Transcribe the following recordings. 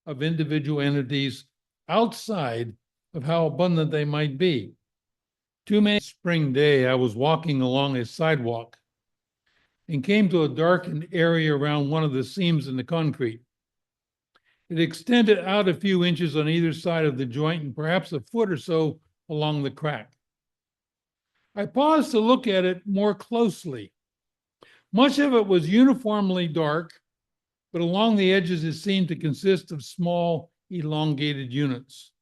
of individual entities outside of how abundant they might be. Two May spring day, I was walking along a sidewalk and came to a darkened area around one of the seams in the concrete. It extended out a few inches on either side of the joint and perhaps a foot or so along the crack. I paused to look at it more closely. Much of it was uniformly dark, but along the edges it seemed to consist of small, elongated units.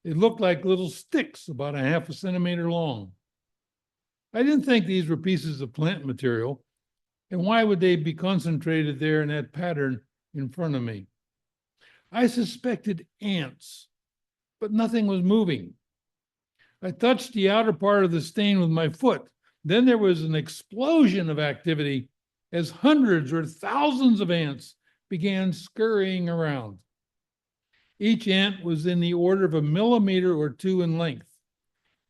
They looked like little sticks about a half a centimeter long. I didn't think these were pieces of plant material, and why would they be concentrated there in that pattern in front of me? I suspected ants, but nothing was moving. I touched the outer part of the stain with my foot. Then there was an explosion of activity as hundreds or thousands of ants began scurrying around. Each ant was in the order of a millimeter or two in length.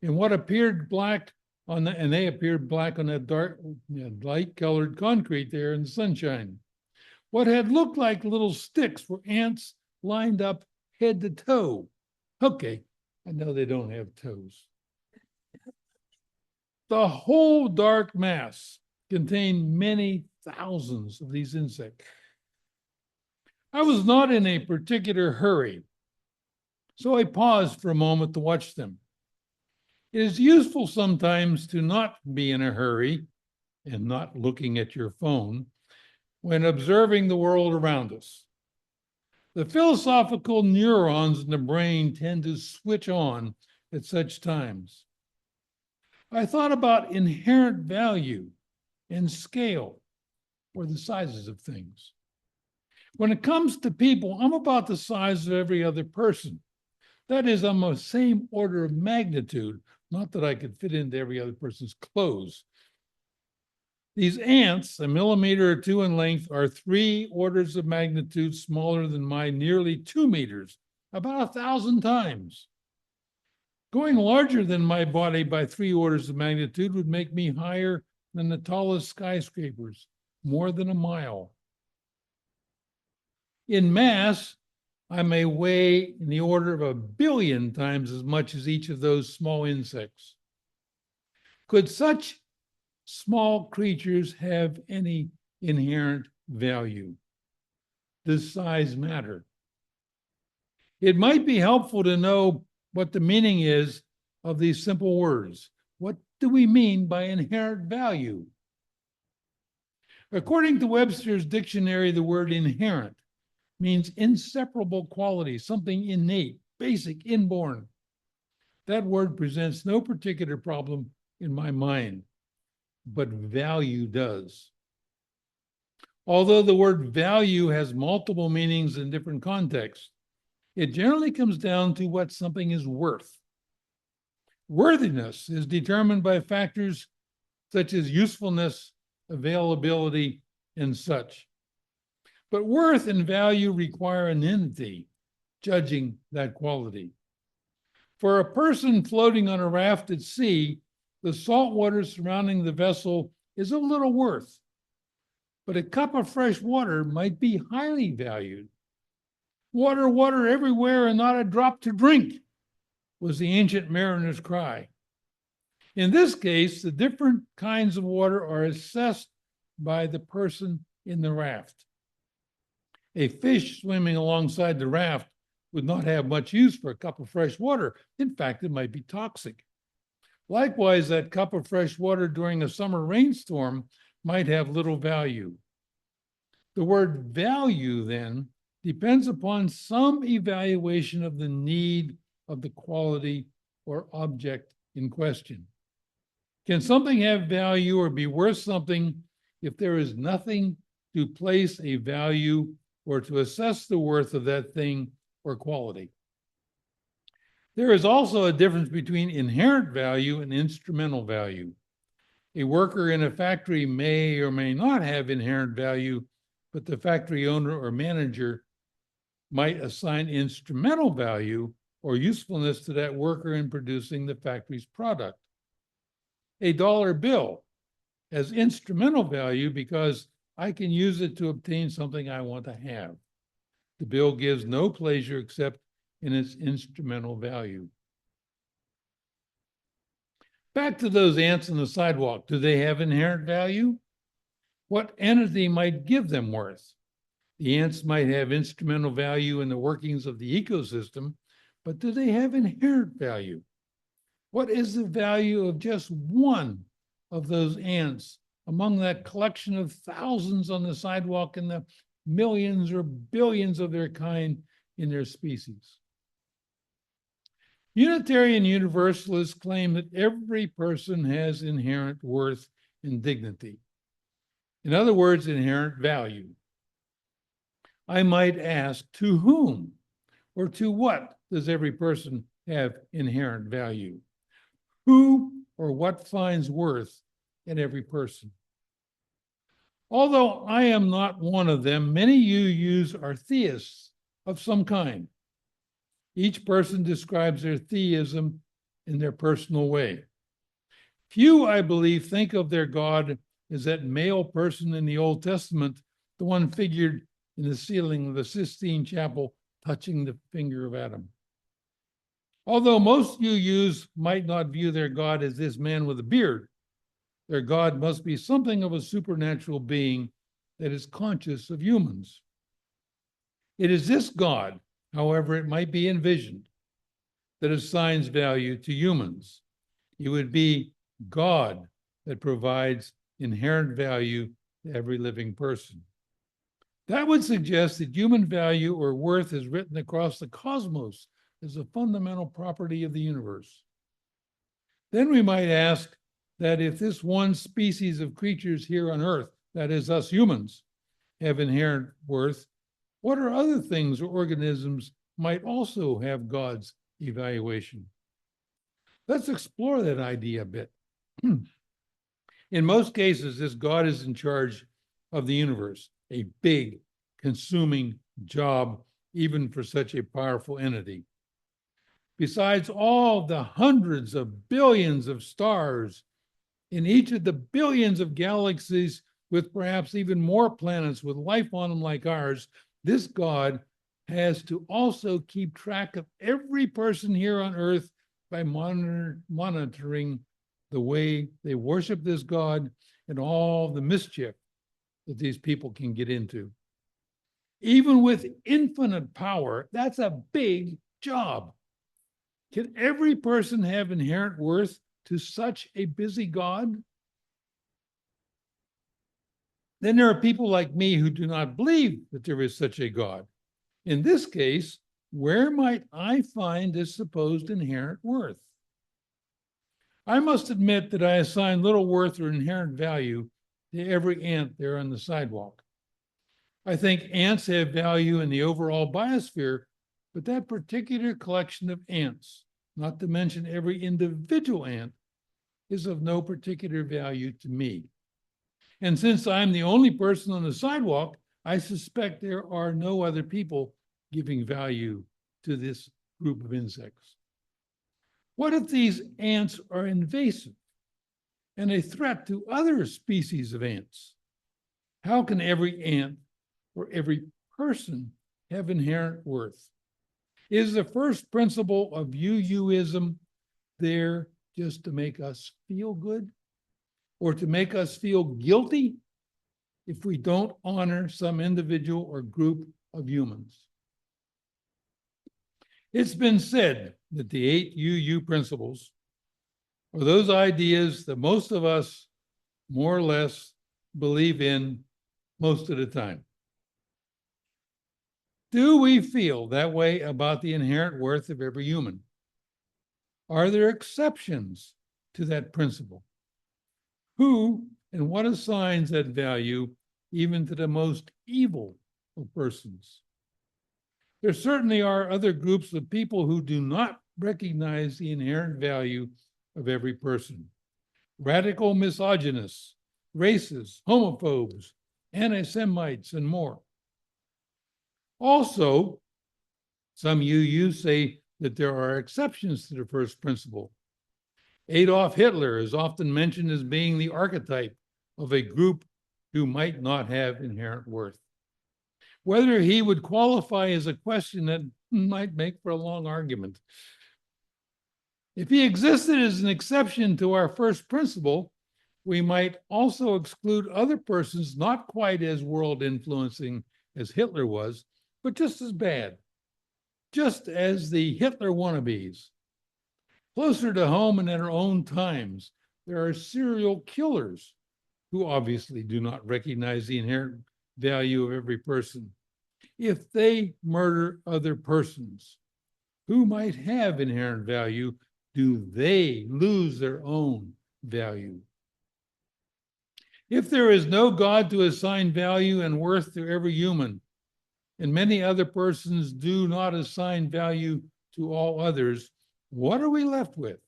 And what appeared black on the, and they appeared black on that dark, light-colored concrete there in the sunshine. What had looked like little sticks were ants lined up head to toe. Okay, I know they don't have toes. The whole dark mass contained many thousands of these insects. I was not in a particular hurry, so I paused for a moment to watch them. It is useful sometimes to not be in a hurry and not looking at your phone when observing the world around us. The philosophical neurons in the brain tend to switch on at such times. I thought about inherent value and scale, or the sizes of things. When it comes to people, I'm about the size of every other person. That is, I'm the same order of magnitude, not that I could fit into every other person's clothes. These ants, a millimeter or two in length, are 3 orders of magnitude smaller than my nearly 2 meters, about 1,000 times. Going larger than my body by 3 orders of magnitude would make me higher than the tallest skyscrapers, more than a mile. In mass, I may weigh in the order of 1 billion times as much as each of those small insects. Could such small creatures have any inherent value? Does size matter? It might be helpful to know what the meaning is of these simple words. What do we mean by inherent value? According to Webster's dictionary, the word inherent means inseparable quality, something innate, basic, inborn. That word presents no particular problem in my mind, but value does. Although the word value has multiple meanings in different contexts, it generally comes down to what something is worth. Worthiness is determined by factors such as usefulness, availability, and such. But worth and value require an entity judging that quality. For a person floating on a raft at sea, the salt water surrounding the vessel is of little worth, but a cup of fresh water might be highly valued. Water, water everywhere and not a drop to drink, was the ancient mariner's cry. In this case, the different kinds of water are assessed by the person in the raft. A fish swimming alongside the raft would not have much use for a cup of fresh water. In fact, it might be toxic. Likewise, that cup of fresh water during a summer rainstorm might have little value. The word value, then, depends upon some evaluation of the need of the quality or object in question. Can something have value or be worth something if there is nothing to place a value or to assess the worth of that thing or quality? There is also a difference between inherent value and instrumental value. A worker in a factory may or may not have inherent value, but the factory owner or manager might assign instrumental value or usefulness to that worker in producing the factory's product. A dollar bill has instrumental value because I can use it to obtain something I want to have. The bill gives no pleasure except in its instrumental value. Back to those ants on the sidewalk. Do they have inherent value? What entity might give them worth? The ants might have instrumental value in the workings of the ecosystem, but do they have inherent value? What is the value of just one of those ants among that collection of thousands on the sidewalk and the millions or billions of their kind in their species? Unitarian Universalists claim that every person has inherent worth and dignity. In other words, inherent value. I might ask, to whom or to what does every person have inherent value? Who or what finds worth in every person? Although I am not one of them, many UUs are theists of some kind. Each person describes their theism in their personal way. Few, I believe, think of their God as that male person in the Old Testament, the one figured in the ceiling of the Sistine Chapel, touching the finger of Adam. Although most UUs might not view their God as this man with a beard, their God must be something of a supernatural being that is conscious of humans. It is this God, however it might be envisioned, that assigns value to humans. It would be God that provides inherent value to every living person. That would suggest that human value or worth is written across the cosmos as a fundamental property of the universe. Then we might ask that if this one species of creatures here on Earth, that is us humans, have inherent worth, what are other things or organisms might also have God's evaluation? Let's explore that idea a bit. In most cases, this God is in charge of the universe, a big, consuming job, even for such a powerful entity. Besides all the hundreds of billions of stars in each of the billions of galaxies, with perhaps even more planets with life on them like ours, this God has to also keep track of every person here on Earth by monitoring the way they worship this God and all the mischief that these people can get into. Even with infinite power, that's a big job. Can every person have inherent worth to such a busy God? Then there are people like me who do not believe that there is such a God. In this case, where might I find this supposed inherent worth? I must admit that I assign little worth or inherent value to every ant there on the sidewalk. I think ants have value in the overall biosphere, but that particular collection of ants, not to mention every individual ant, is of no particular value to me. And since I'm the only person on the sidewalk, I suspect there are no other people giving value to this group of insects. What if these ants are invasive and a threat to other species of ants? How can every ant or every person have inherent worth? Is the first principle of UUism there just to make us feel good or to make us feel guilty if we don't honor some individual or group of humans? It's been said that the 8 UU principles are those ideas that most of us more or less believe in most of the time. Do we feel that way about the inherent worth of every human? Are there exceptions to that principle? Who and what assigns that value even to the most evil of persons? There certainly are other groups of people who do not recognize the inherent value of every person. Radical misogynists, racists, homophobes, anti-Semites, and more. Also, some UUs say that there are exceptions to the first principle. Adolf Hitler is often mentioned as being the archetype of a group who might not have inherent worth. Whether he would qualify is a question that might make for a long argument. If he existed as an exception to our first principle, we might also exclude other persons not quite as world influencing as Hitler was, but just as bad, just as the Hitler wannabes. Closer to home and in our own times, there are serial killers who obviously do not recognize the inherent value of every person. If they murder other persons who might have inherent value, do they lose their own value? If there is no God to assign value and worth to every human, and many other persons do not assign value to all others, what are we left with?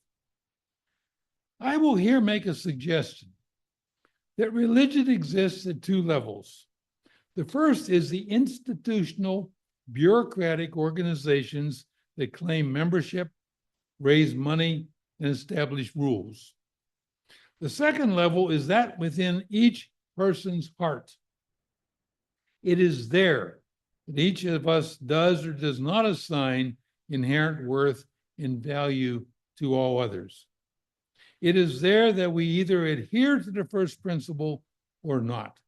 I will here make a suggestion that religion exists at two levels. The first is the institutional, bureaucratic organizations that claim membership, raise money, and establish rules. The second level is that within each person's heart. It is there that each of us does or does not assign inherent worth and value to all others. It is there that we either adhere to the first principle or not.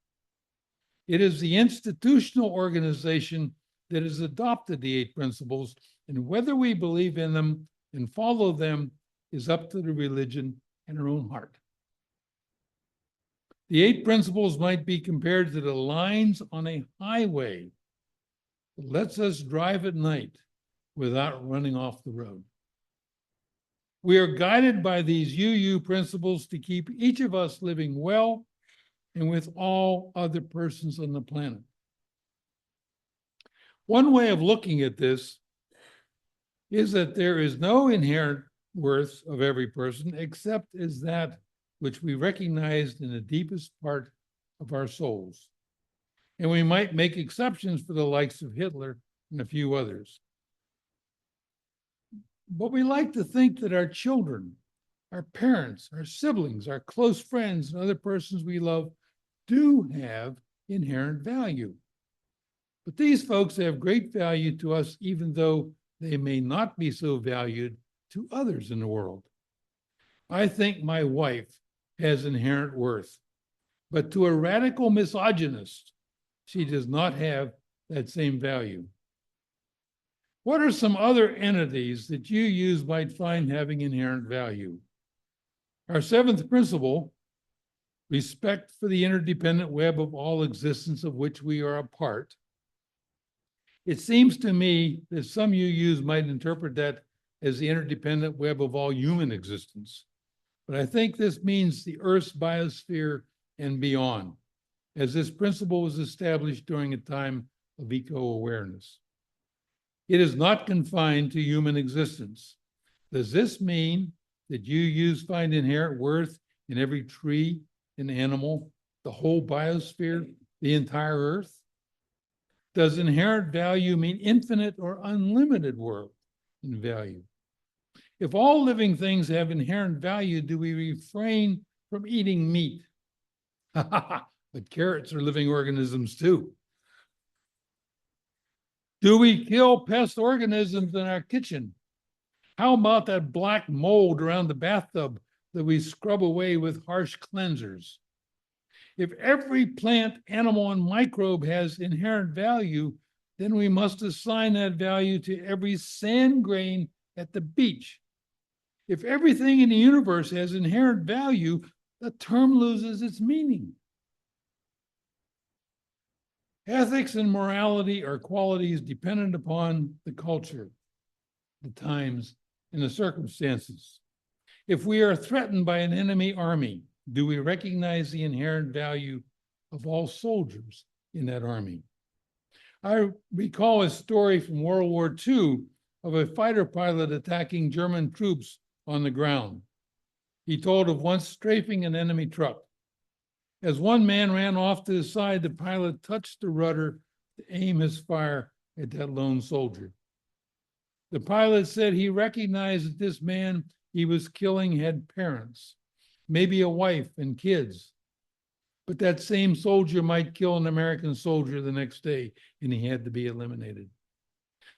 It is the institutional organization that has adopted the 8 principles, and whether we believe in them and follow them is up to the religion and our own heart. The 8 principles might be compared to the lines on a highway that lets us drive at night without running off the road. We are guided by these UU principles to keep each of us living well and with all other persons on the planet. One way of looking at this is that there is no inherent worth of every person except as that which we recognized in the deepest part of our souls. And we might make exceptions for the likes of Hitler and a few others. But we like to think that our children, our parents, our siblings, our close friends, and other persons we love do have inherent value. But these folks have great value to us, even though they may not be so valued to others in the world. I think my wife has inherent worth, but to a radical misogynist, she does not have that same value. What are some other entities that you might find having inherent value? Our 7th principle, respect for the interdependent web of all existence of which we are a part. It seems to me that some UUs might interpret that as the interdependent web of all human existence. But I think this means the Earth's biosphere and beyond, as this principle was established during a time of eco-awareness. It is not confined to human existence. Does this mean that UUs find inherent worth in every tree and animal, the whole biosphere, the entire Earth? Does inherent value mean infinite or unlimited worth in value? If all living things have inherent value, do we refrain from eating meat? But carrots are living organisms too. Do we kill pest organisms in our kitchen? How about that black mold around the bathtub that we scrub away with harsh cleansers? If every plant, animal, and microbe has inherent value, then we must assign that value to every sand grain at the beach. If everything in the universe has inherent value, the term loses its meaning. Ethics and morality are qualities dependent upon the culture, the times, and the circumstances. If we are threatened by an enemy army, do we recognize the inherent value of all soldiers in that army? I recall a story from World War II of a fighter pilot attacking German troops on the ground. He told of once strafing an enemy truck. As one man ran off to the side, the pilot touched the rudder to aim his fire at that lone soldier. The pilot said he recognized that this man he was killing had parents, maybe a wife and kids. but that same soldier might kill an American soldier the next day, and he had to be eliminated.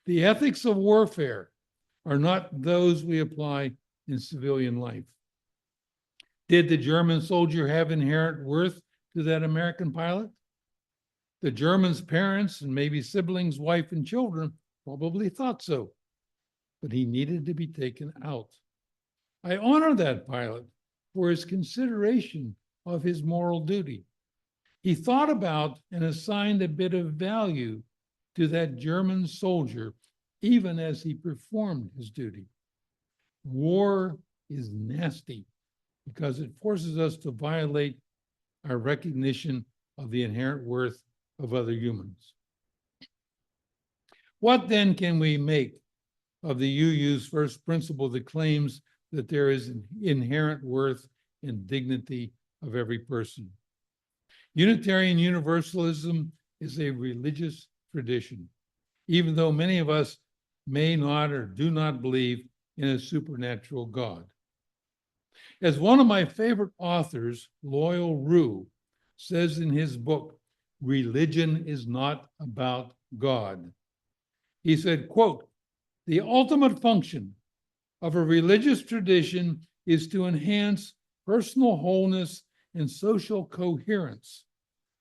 The ethics of warfare are not those we apply in civilian life. Did the German soldier have inherent worth to that American pilot? The German's parents and maybe siblings, wife, and children probably thought so, but he needed to be taken out. I honor that pilot for his consideration of his moral duty. He thought about and assigned a bit of value to that German soldier, even as he performed his duty. War is nasty because it forces us to violate our recognition of the inherent worth of other humans. What then can we make of the UU's first principle that claims that there is an inherent worth and dignity of every person? Unitarian Universalism is a religious tradition, even though many of us may not or do not believe in a supernatural God. As one of my favorite authors, Loyal Rue, says in his book, Religion is Not About God. He said, quote, "The ultimate function of a religious tradition is to enhance personal wholeness and social coherence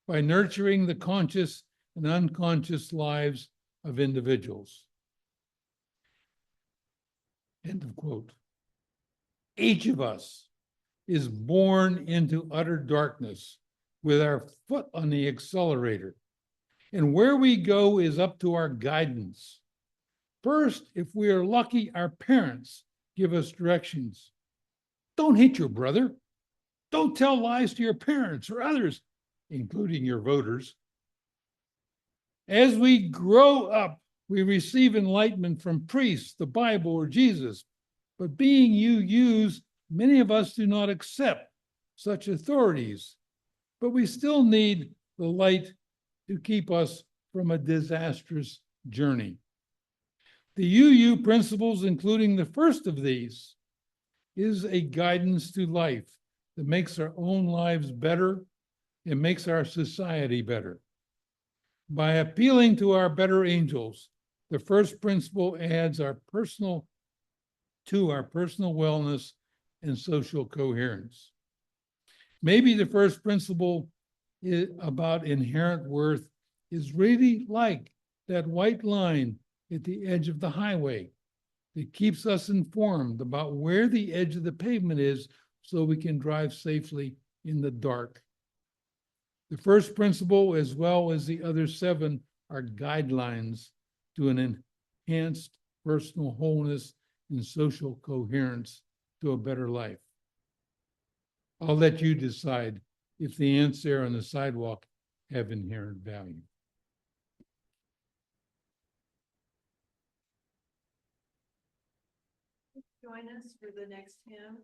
by nurturing the conscious and unconscious lives of individuals." End of quote. Each of us is born into utter darkness with our foot on the accelerator. And where we go is up to our guidance. First, if we are lucky, our parents give us directions. Don't hate your brother. Don't tell lies to your parents or others, including your voters. As we grow up, we receive enlightenment from priests, the Bible, or Jesus. But being UUs, many of us do not accept such authorities. But we still need the light to keep us from a disastrous journey. The UU principles, including the first of these, is a guidance to life that makes our own lives better and makes our society better. By appealing to our better angels, the first principle adds our personal wellness and social coherence. Maybe the first principle about inherent worth is really like that white line at the edge of the highway that keeps us informed about where the edge of the pavement is so we can drive safely in the dark. The first principle, as well as the other 7, are guidelines to an enhanced personal wholeness and social coherence to a better life. I'll let you decide if the ants there on the sidewalk have inherent value. Join us for the next hymn.